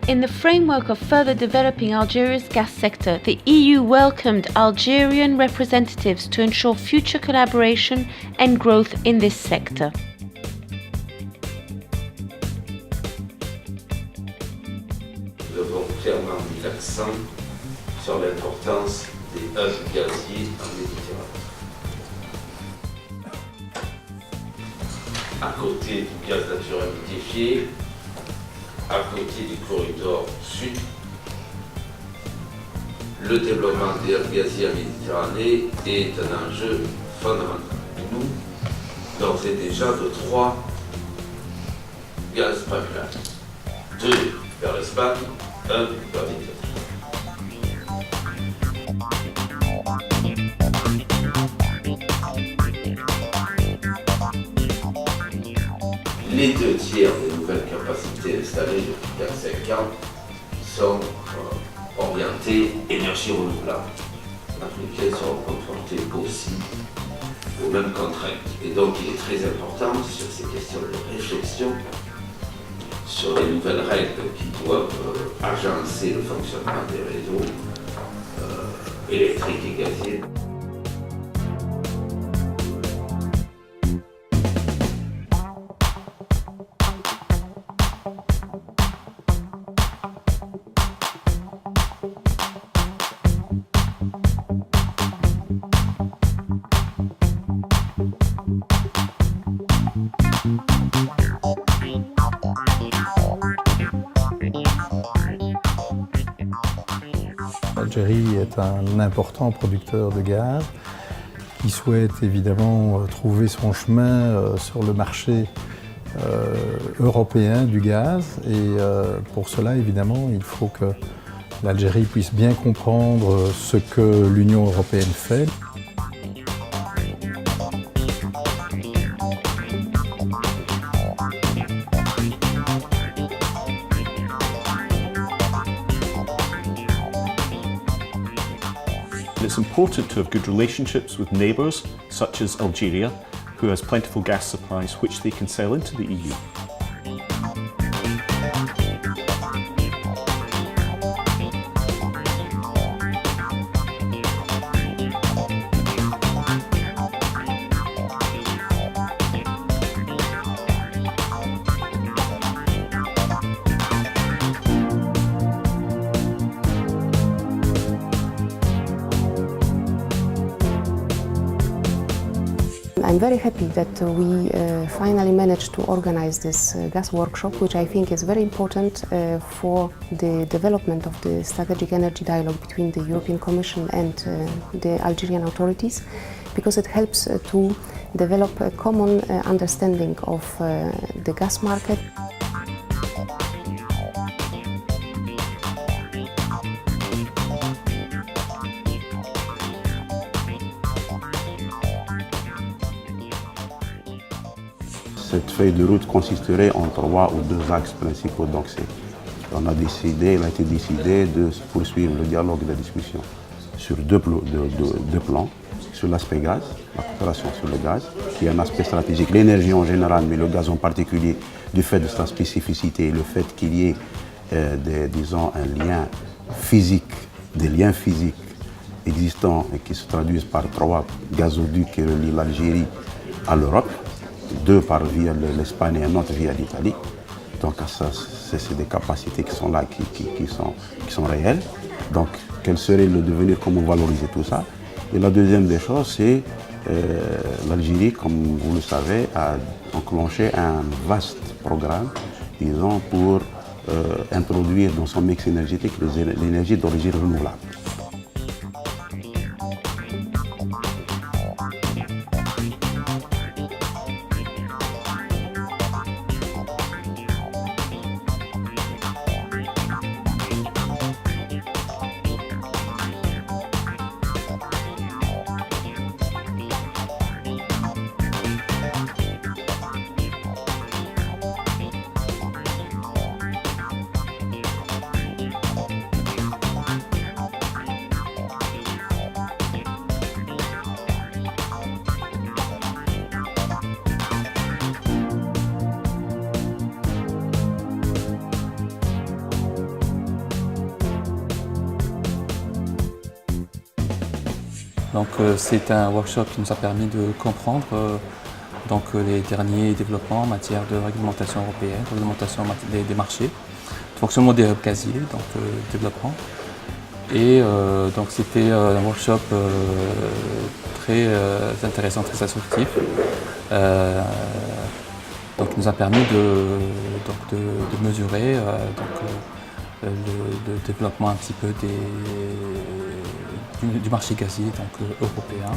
In the framework of further developing Algeria's gas sector, the EU welcomed Algerian representatives to ensure future collaboration and growth in this sector. Nous avons clairement mis l'accent sur l'importance des hubs gaziers en Méditerranée. À côté du gaz naturel liquéfié, à côté du corridor sud, le développement des hubs gaziers en Méditerranée est un enjeu fondamental. Nous, d'ores et déjà, de 3 gaz pipelines, 2 vers l'Espagne, 1 vers l'Italie. Les 2 tiers des nouvelles capacités installées depuis 4-5 ans sont orientées énergie renouvelable. Les Africains seront confrontés aussi aux mêmes contraintes. Et donc il est très important sur ces questions de réflexion sur les nouvelles règles qui doivent agencer le fonctionnement des réseaux électriques et gaziers. L'Algérie est un important producteur de gaz qui souhaite évidemment trouver son chemin sur le marché européen du gaz et pour cela évidemment il faut que l'Algérie puisse bien comprendre ce que l'Union européenne fait. It's important to have good relationships with neighbours, such as Algeria, who has plentiful gas supplies which they can sell into the EU. I'm very happy that we finally managed to organize this gas workshop, which I think is very important for the development of the strategic energy dialogue between the European Commission and the Algerian authorities, because it helps to develop a common understanding of the gas market. Cette feuille de route consisterait en 3 ou 2 axes principaux. Donc il a été décidé de poursuivre le dialogue et la discussion sur deux plans, sur l'aspect gaz, la coopération sur le gaz, qui est un aspect stratégique, l'énergie en général, mais le gaz en particulier, du fait de sa spécificité, le fait qu'il y ait un lien physique, des liens physiques existants et qui se traduisent par 3 gazoducs qui relient l'Algérie à l'Europe, 2 par via l'Espagne et un autre via l'Italie. Donc ça, c'est des capacités qui sont là, qui sont réelles. Donc quel serait le devenir, comment valoriser tout ça? Et la deuxième des choses, c'est l'Algérie, comme vous le savez, a enclenché un vaste programme, disons, pour introduire dans son mix énergétique l'énergie d'origine renouvelable. Donc c'est un workshop qui nous a permis de comprendre les derniers développements en matière de réglementation européenne, de réglementation des marchés, de fonctionnement des hubs gaziers, développement. Et donc c'était un workshop très intéressant, très instructif. Donc il nous a permis de mesurer le développement un petit peu du marché gazier européen.